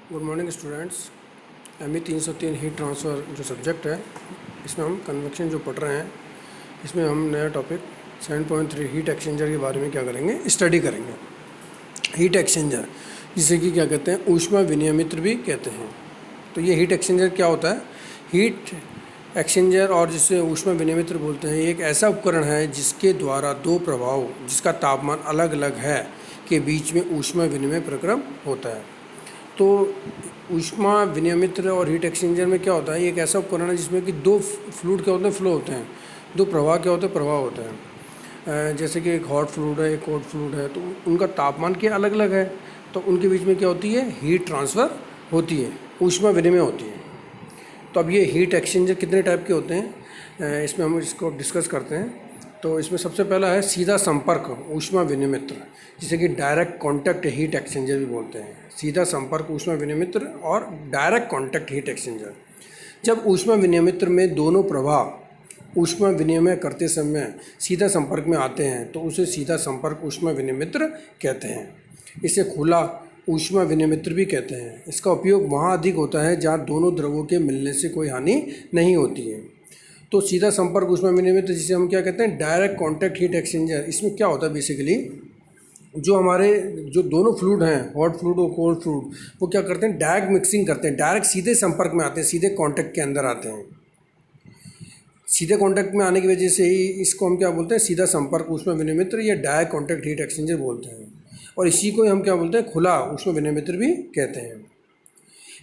Good morning students. M E 303 heat transfer जो subject है, इसमें हम कन्वेक्शन जो पढ़ रहे हैं, इसमें हम नया टॉपिक 7.3 हीट एक्सचेंजर के बारे में क्या करेंगे, स्टडी करेंगे। हीट एक्सचेंजर जिसे कि क्या कहते हैं, ऊष्मा विनियमित्र भी कहते हैं। तो ये हीट एक्सचेंजर क्या होता है? हीट एक्सचेंजर और जिसे ऊष्मा विनियमित्र बोलते हैं, ये एक ऐसा उपकरण है जिसके द्वारा दो प्रभाव जिसका तापमान अलग अलग है के बीच में ऊष्मा विनिमय प्रक्रम होता है। तो ऊष्मा विनियमित्र और हीट एक्सचेंजर में क्या होता है, ये एक ऐसा उपकरण है जिसमें कि दो फ्लूइड क्या होते हैं, फ्लो होते हैं, दो प्रवाह क्या होते हैं, प्रवाह होते हैं। जैसे कि एक हॉट फ्लूइड है, एक कोल्ड फ्लूइड है, तो उनका तापमान क्या अलग अलग है, तो उनके बीच में क्या होती है, हीट ट्रांसफ़र होती है, ऊष्मा विनिमय होती है। तो अब ये हीट एक्सचेंजर कितने टाइप के होते हैं, इसमें हम इसको डिस्कस करते हैं। तो इसमें सबसे पहला है सीधा संपर्क ऊष्मा विनिमित्र, जिसे कि डायरेक्ट कॉन्टैक्ट हीट एक्सचेंजर भी बोलते हैं। सीधा संपर्क ऊष्मा विनिमित्र और डायरेक्ट कॉन्टैक्ट हीट एक्सचेंजर। जब ऊष्मा विनिमित्र में दोनों प्रवाह ऊष्मा विनिमय करते समय सीधा संपर्क में आते हैं तो उसे सीधा संपर्क ऊष्मा विनिमित्र कहते हैं। इसे खुला ऊष्मा विनिमित्र भी कहते हैं। इसका उपयोग वहाँ अधिक होता है जहाँ दोनों द्रवों के मिलने से कोई हानि नहीं होती है। तो सीधा संपर्क ऊष्मा विनिमित्र जिसे हम क्या कहते हैं, डायरेक्ट कॉन्टैक्ट हीट एक्सचेंजर, इसमें क्या होता है बेसिकली, जो दोनों फ्लूइड हैं, हॉट फ्लूइड और कोल्ड फ्लूइड, वो क्या करते हैं, डायरेक्ट मिक्सिंग करते हैं, डायरेक्ट सीधे संपर्क में आते हैं, सीधे कॉन्टैक्ट के अंदर आते हैं। सीधे कॉन्टैक्ट में आने की वजह से ही इसको हम क्या बोलते हैं, सीधा संपर्क ऊष्मा विनिमित्र या डायरेक्ट कॉन्टैक्ट हीट एक्सचेंजर बोलते हैं। और इसी को हम क्या बोलते हैं, खुला ऊष्मा विनिमित्र भी कहते हैं।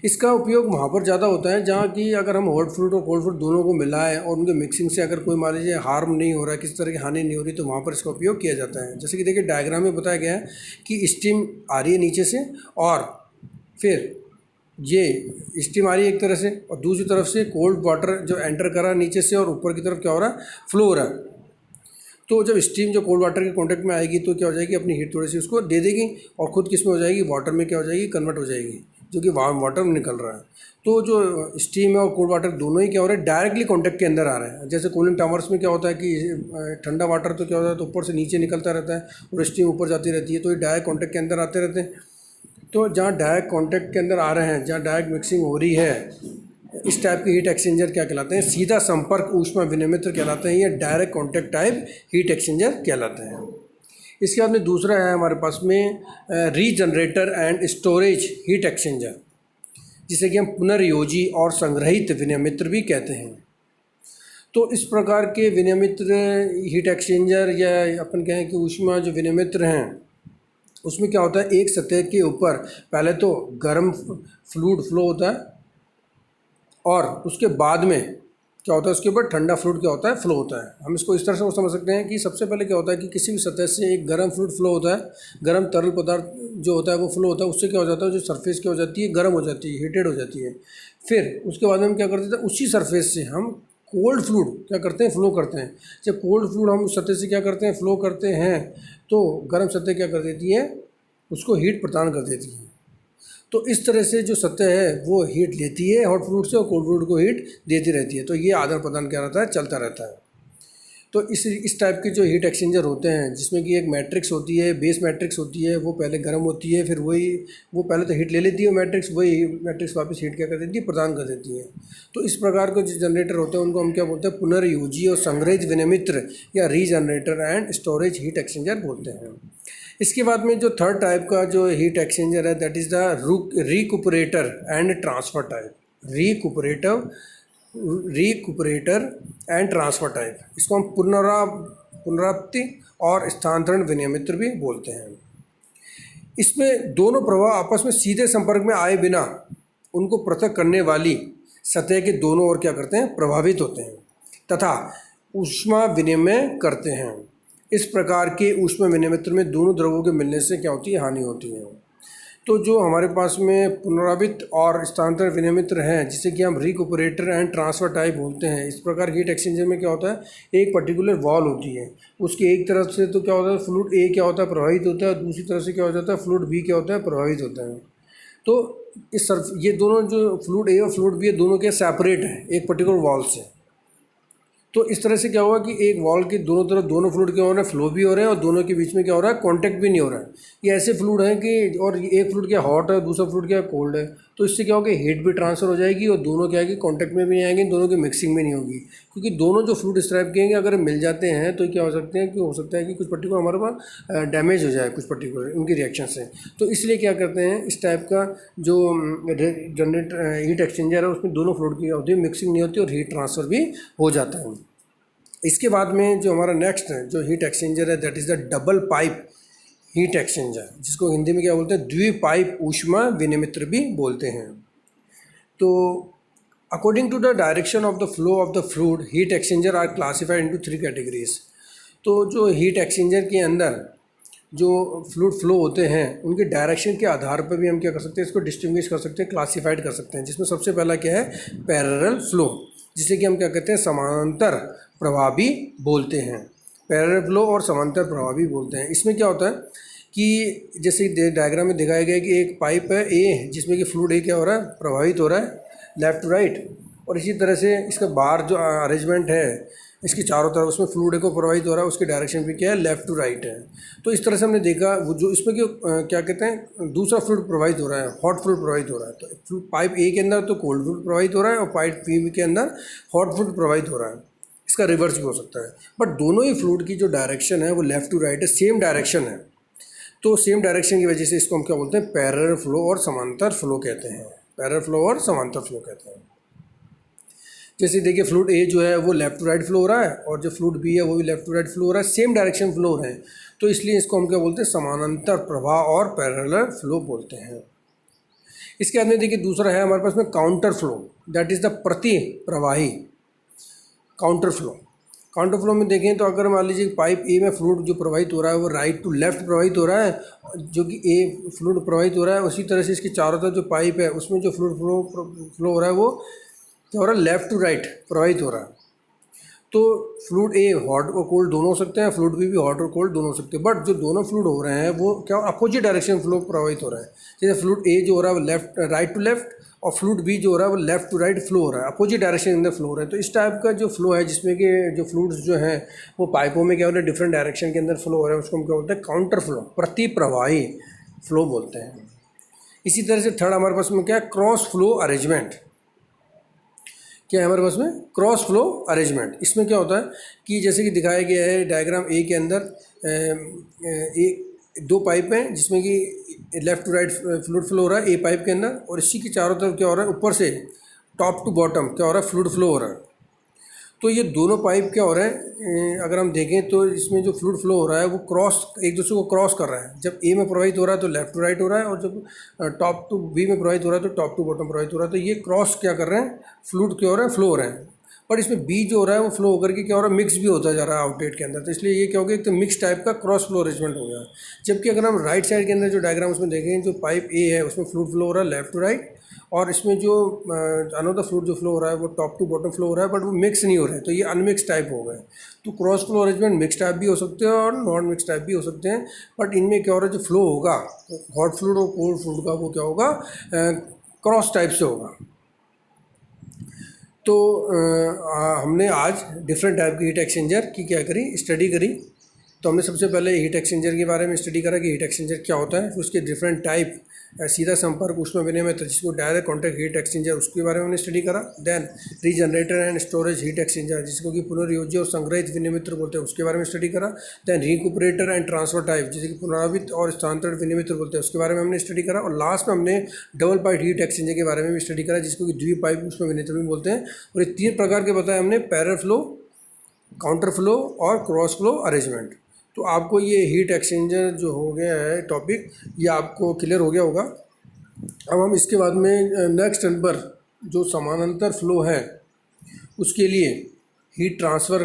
इसका उपयोग वहाँ पर ज़्यादा होता है जहाँ कि अगर हम हॉट फ्लूइड और कोल्ड फ्लूइड दोनों को मिलाएं और उनके मिक्सिंग से अगर कोई मान लीजिए हार्म नहीं हो रहा है, किसी तरह की हानि नहीं हो रही, तो वहाँ पर इसका उपयोग किया जाता है। जैसे कि देखिए डायग्राम में बताया गया है कि स्टीम आ रही है नीचे से और फिर ये स्टीम आ रही है एक तरह से, और दूसरी तरफ से कोल्ड वाटर जो एंटर कर रहा है नीचे से और ऊपर की तरफ क्या हो रहा है, फ्लो हो रहा है। तो जब स्टीम जो कोल्ड वाटर के कांटेक्ट में आएगी तो क्या हो जाएगी, अपनी हीट थोड़ी सी उसको दे देगी और ख़ुद किस में हो जाएगी, वाटर में क्या हो जाएगी, कन्वर्ट हो जाएगी, जो कि वार्म वाटर निकल रहा है। तो जो स्टीम है और कोल्ड वाटर दोनों ही क्या हो रहे हैं, डायरेक्टली कांटेक्ट के अंदर आ रहे हैं। जैसे कूलिंग टावर्स में क्या होता है कि ठंडा वाटर तो क्या होता है, तो ऊपर से नीचे निकलता रहता है और स्टीम ऊपर जाती रहती है, तो ये डायरेक्ट कॉन्टैक्ट के अंदर आते रहते हैं। तो जहाँ डायरेक्ट कॉन्टैक्ट के अंदर आ रहे हैं, जहाँ डायरेक्ट मिक्सिंग हो रही है, इस टाइप के हीट एक्सचेंजर क्या कहलाते हैं, सीधा संपर्क ऊष्मा विनिमित्र कहलाते हैं, या direct contact type heat exchanger कहलाते हैं। इसके बाद में दूसरा है हमारे पास में regenerator and storage heat exchanger, जिसे कि हम पुनर्योजी और संग्रहित विनिमित्र भी कहते हैं। तो इस प्रकार के विनिमित्र हीट एक्सचेंजर या अपन कहें कि ऊष्मा जो विनिमित्र हैं, उसमें क्या होता है, एक सतह के ऊपर पहले तो गर्म फ्लूइड फ्लो होता है और उसके बाद में क्या होता है, उसके ऊपर ठंडा फ्लूइड क्या होता है, फ्लो होता है। हम इसको इस तरह से समझ सकते हैं कि सबसे पहले क्या होता है कि किसी भी सतह से एक गर्म फ्लूइड फ्लो होता है, गर्म तरल पदार्थ जो होता है वो फ्लो होता है, उससे क्या हो जाता है, जो सरफेस क्या हो जाती है, गर्म हो जाती है, हीटेड हो जाती है। फिर उसके बाद में हम क्या करते थे, उसी सरफेस से हम कोल्ड फ्लूइड क्या करते हैं, फ्लो करते हैं। जब कोल्ड फ्लूइड हम उस सतह से क्या करते हैं, फ्लो करते हैं, तो गर्म सतह क्या कर देती है, उसको हीट प्रदान कर देती है। तो इस तरह से जो सतह है वो हीट लेती है हॉट फ्लूइड से और कोल्ड फ्लूइड को हीट देती रहती है। तो ये आदान प्रदान क्या रहता है, चलता रहता है। तो इस टाइप के जो हीट एक्सचेंजर होते हैं, जिसमें कि एक मैट्रिक्स होती है, बेस मैट्रिक्स होती है, वो पहले गर्म होती है, फिर वो पहले तो हीट ले लेती है मैट्रिक्स, वही मैट्रिक्स वापस हीट क्या कर देती है, प्रदान कर देती है। तो इस प्रकार के जो जनरेटर होते हैं उनको हम क्या बोलते हैं, पुनर्योजी और संग्रहित विनिमित्र या regenerator and storage heat exchanger बोलते हैं। इसके बाद में जो थर्ड टाइप का जो हीट एक्सचेंजर है, that is the recuperator and transfer type. Recuperator and transfer type, इसको हम पुनरावृत्ति और स्थानांतरण विनिमित्र भी बोलते हैं। इसमें दोनों प्रवाह आपस में सीधे संपर्क में आए बिना उनको पृथक करने वाली सतह के दोनों ओर क्या करते हैं, प्रभावित होते हैं तथा ऊष्मा विनिमय करते हैं। इस प्रकार के ऊष्मा विनिमित्र में दोनों द्रवों के मिलने से क्या होती है, हानि होती है। तो जो हमारे पास में पुनरावृत्त और स्थानांतरण विनिमित्र हैं, जिसे कि हम रिकुपरेटर एंड ट्रांसफ़र टाइप बोलते हैं, इस प्रकार हीट एक्सचेंजर में क्या होता है, एक पर्टिकुलर वॉल होती है, उसके एक तरफ से तो क्या होता है, फ्लूइड ए क्या होता है, प्रभावित होता है, दूसरी तरफ से क्या हो जाता है, फ्लूइड बी क्या होता है, प्रभावित होता है। तो ये दोनों जो फ्लूइड ए और फ्लूइड बी है, दोनों के सेपरेट हैं एक पर्टिकुलर वॉल से। तो इस तरह से क्या हुआ कि एक वॉल के दोनों तरफ दोनों फ्लूइड क्या हो रहे हैं, फ्लो भी हो रहे हैं, और दोनों के बीच में क्या हो रहा है, कांटेक्ट भी नहीं हो रहा है। ये ऐसे फ्लूइड हैं कि, और एक फ्लूइड क्या हॉट है, दूसरा फ्लूइड क्या कोल्ड है, तो इससे क्या होगा, हीट भी ट्रांसफ़र हो जाएगी और दोनों क्या है कि कॉन्टैक्ट में भी नहीं आएंगे, दोनों की मिक्सिंग भी नहीं होगी। क्योंकि दोनों जो फ्लूइड इस टाइप के हैं अगर मिल जाते हैं तो क्या हो सकते हैं कि हो सकता है कि कुछ पर्टिकुलर हमारे पास डैमेज हो जाए कुछ पर्टिकुलर उनकी रिएक्शन से। तो इसलिए क्या करते हैं, इस टाइप का जो जनरेट हीट एक्सचेंजर है उसमें दोनों फ्लूइड की होती है, मिक्सिंग नहीं होती और हीट ट्रांसफ़र भी हो जाता है। इसके बाद में जो हमारा नेक्स्ट है जो हीट एक्सचेंजर है, that is the double pipe heat exchanger, जिसको हिंदी में क्या बोलते हैं, द्विपाइप ऊष्मा विनिमित्र भी बोलते हैं। तो according to the direction of the flow of the fluid, heat exchanger are classified into 3 categories. तो जो हीट एक्सचेंजर के अंदर जो फ्लूइड फ्लो होते हैं उनके डायरेक्शन के आधार पर भी हम क्या कर सकते हैं, इसको डिस्टिंग्विश कर सकते हैं, क्लासिफाइड कर सकते हैं। जिसमें सबसे पहला क्या है, पैरेलल फ्लो, जिसे कि हम क्या कहते हैं, समांतर प्रवाह भी बोलते हैं। पैरेलल फ्लो और समांतर प्रवाह भी बोलते हैं। इसमें क्या होता है कि जैसे डायग्राम में दिखाया गया है कि एक पाइप है ए, जिसमें कि फ्लूइड ए क्या हो रहा है, प्रवाहित हो रहा है लेफ़्ट टू राइट, और इसी तरह से इसका बाहर जो अरेंजमेंट है इसकी चारों तरफ उसमें फ्लूइड को प्रवाहित हो रहा है, उसकी डायरेक्शन भी क्या है, लेफ़्ट टू राइट है। तो इस तरह से हमने देखा वो जो इसमें क्या कहते हैं, दूसरा फ्लूइड प्रवाहित हो रहा है, हॉट फ्लूइड प्रवाहित हो रहा है। तो पाइप ए के अंदर तो कोल्ड फ्लूइड प्रवाहित हो रहा है और पाइप बी के अंदर हॉट फ्लूइड प्रवाहित हो रहा है। इसका रिवर्स भी हो सकता है, बट दोनों ही फ्लूइड की जो डायरेक्शन है वो लेफ़्ट टू राइट है, सेम डायरेक्शन है। तो सेम डायरेक्शन की वजह से इसको हम क्या बोलते हैं, पैरेलल फ्लो और समांतर फ्लो कहते हैं। पैरेलल फ्लो और समांतर फ्लो कहते हैं। जैसे देखिए फ्लूइड ए जो है वो लेफ़्ट टू राइट फ्लो हो रहा है और जो फ्लूइड बी है वो भी लेफ़्ट टू राइट फ्लो हो रहा है, सेम डायरेक्शन फ्लो हो रहे हैं। तो इसलिए इसको हम क्या बोलते हैं, समानांतर प्रवाह और पैरेलल फ्लो बोलते हैं। इसके बाद में देखिए दूसरा है हमारे पास में counter flow, that is the प्रति प्रवाही काउंटर फ्लो। काउंटर फ्लो में देखें तो अगर मान लीजिए पाइप ए में फ्लूइड जो प्रवाहित हो रहा है वो राइट टू लेफ़्ट प्रवाहित हो रहा है, जो कि ए फ्लूइड प्रवाहित हो रहा है, उसी तरह से इसकी चारों तरफ जो पाइप है उसमें जो फ्लूइड फ्लो हो रहा है वो क्या हो रहा है, लेफ़्ट टू राइट प्रवाहित हो रहा है। तो फ्लूइड ए हॉट और कोल्ड दोनों हो सकते हैं, फ्लूइड बी भी हॉट और कोल्ड दोनों हो सकते हैं, बट जो दोनों फ्लूइड हो रहे हैं वो क्या अपोजिट डायरेक्शन फ्लो प्रवाहित हो रहा है। जैसे फ्लूइड ए जो हो रहा है वो लेफ्ट राइट टू लेफ्ट और फ्लूइड बी जो हो रहा है वो लेफ्ट टू राइट फ्लो हो रहा है, अपोजिट डायरेक्शन के अंदर फ्लो हो रहा है। तो इस टाइप का जो फ्लो है जिसमें कि जो फ्लूइड्स जो हैं वो पाइपों में क्या हो रहा है, डिफरेंट डायरेक्शन के अंदर फ्लो हो रहा है, उसको हम क्या बोलते हैं, काउंटर फ्लो, प्रति प्रवाही फ्लो बोलते हैं। इसी तरह से थर्ड हमारे पास में क्या है, क्रॉस फ्लो अरेंजमेंट। क्या है हमारे पास में, क्रॉस फ्लो अरेंजमेंट। इसमें क्या होता है कि जैसे कि दिखाया गया है डायग्राम ए के अंदर एक दो पाइप हैं जिसमें कि left to right fluid flow हो रहा है ए पाइप के अंदर, और इसी की चारों तरफ क्या हो रहा है, ऊपर से टॉप टू बॉटम क्या हो रहा है, फ्लूइड फ्लो हो रहा है। तो ये दोनों पाइप क्या हो रहा है, अगर हम देखें तो इसमें जो फ्लूइड फ्लो हो रहा है वो क्रॉस एक दूसरे को क्रॉस कर रहा है। जब ए में प्रवाहित हो रहा है तो लेफ्ट टू राइट हो रहा है, और जब टॉप टू बी में प्रवाहित हो रहा है तो टॉप टू बॉटम प्रवाहित हो रहा है। तो ये क्रॉस क्या कर रहे हैं, फ्लूइड क्या हो रहा है, फ्लो हो रहे हैं। बट इसमें बी जो हो रहा है वो फ्लो होकर के क्या हो रहा है, मिक्स भी होता जा रहा है आउटलेट के अंदर। तो इसलिए ये क्या हो गया, एक तो मिक्स टाइप का क्रॉस फ्लो अरेंजमेंट हो गया। जबकि अगर हम राइट साइड के अंदर जो डायग्राम उसमें देखें, जो पाइप ए है उसमें फ्लूइड फ्लो हो रहा है लेफ्ट टू राइट, और इसमें जो अनदर फ्लूइड जो फ्लो हो रहा है वो टॉप टू बॉटम फ्लो हो रहा है, बट वो मिक्स नहीं हो रहा है। तो ये अनमिक्स टाइप हो गए। तो cross flow arrangement mix type भी हो सकते हैं और नॉन मिक्स टाइप भी हो सकते हैं। बट इनमें क्या हो रहा है, जो फ्लो होगा हॉट फ्लूइड और कोल्ड फ्लूइड का, वो क्या होगा, क्रॉस टाइप से होगा। तो हमने आज डिफरेंट टाइप की हीट एक्सचेंजर की क्या करी, स्टडी करी। तो हमने सबसे पहले हीट एक्सचेंजर के बारे में स्टडी करा कि हीट एक्सचेंजर क्या होता है, फिर उसके डिफरेंट टाइप, सीधा संपर्क ऊष्मा विनिमय जिसको डायरेक्ट कॉन्टैक्ट हीट एक्सचेंजर, उसके बारे में हमने स्टडी करा। Then regenerator and storage heat exchanger, जिसको कि पुनर्योज्य और संग्रहित विनिमित्र बोलते हैं, उसके बारे में स्टडी करा। देन रिकुपरेटर एंड ट्रांसफर टाइप, जिसे कि पुनरावृत्त और स्थानांतरित विनिमित्र बोलते हैं, उसके बारे में हमने स्टडी करा। और लास्ट में हमने डबल पाइप हीट एक्सचेंजर के बारे में भी स्टडी करा, जिसको कि द्विपाइप ऊष्मा विनिमित्र भी बोलते हैं। और ये 3 प्रकार के बताए हमने, पैरेलल फ्लो, काउंटर फ्लो और क्रॉस फ्लो अरेंजमेंट। तो आपको ये हीट एक्सचेंजर जो हो गया है टॉपिक, ये आपको क्लियर हो गया होगा। अब हम इसके बाद में नेक्स्ट नंबर जो समानांतर फ्लो है उसके लिए हीट ट्रांसफ़र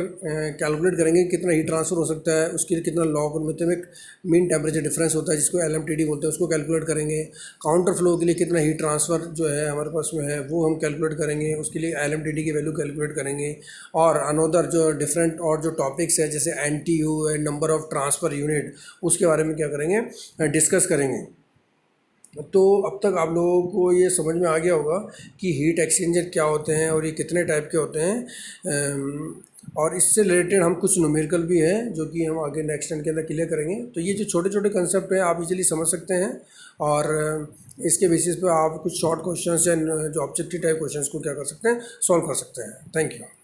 कैलकुलेट करेंगे, कितना हीट ट्रांसफ़र हो सकता है, उसके लिए कितना लॉग मतलब एक मीन टेम्परेचर डिफरेंस होता है जिसको LMTD बोलते हैं, उसको कैलकुलेट करेंगे। काउंटर फ्लो के लिए कितना हीट ट्रांसफ़र जो है हमारे पास में है वो हम कैलकुलेट करेंगे, उसके लिए LMTD की वैल्यू कैलकुलेट करेंगे। और अनदर जो डिफरेंट और जो टॉपिक्स है जैसे NTU है, नंबर ऑफ़ ट्रांसफ़र यूनिट, उसके बारे में क्या करेंगे, डिस्कस करेंगे। तो अब तक आप लोगों को ये समझ में आ गया होगा कि हीट एक्सचेंजर क्या होते हैं और ये कितने टाइप के होते हैं। और इससे रिलेटेड हम कुछ न्यूमेरिकल भी हैं जो कि हम आगे नेक्स्ट टर्न के अंदर क्लियर करेंगे। तो ये जो छोटे छोटे कंसेप्ट हैं आप इजीली समझ सकते हैं। और इसके बेसिस पे आप कुछ शॉर्ट क्वेश्चंस या जो ऑब्जेक्टिव टाइप क्वेश्चंस को क्या कर सकते हैं, सॉल्व कर सकते हैं। Thank you.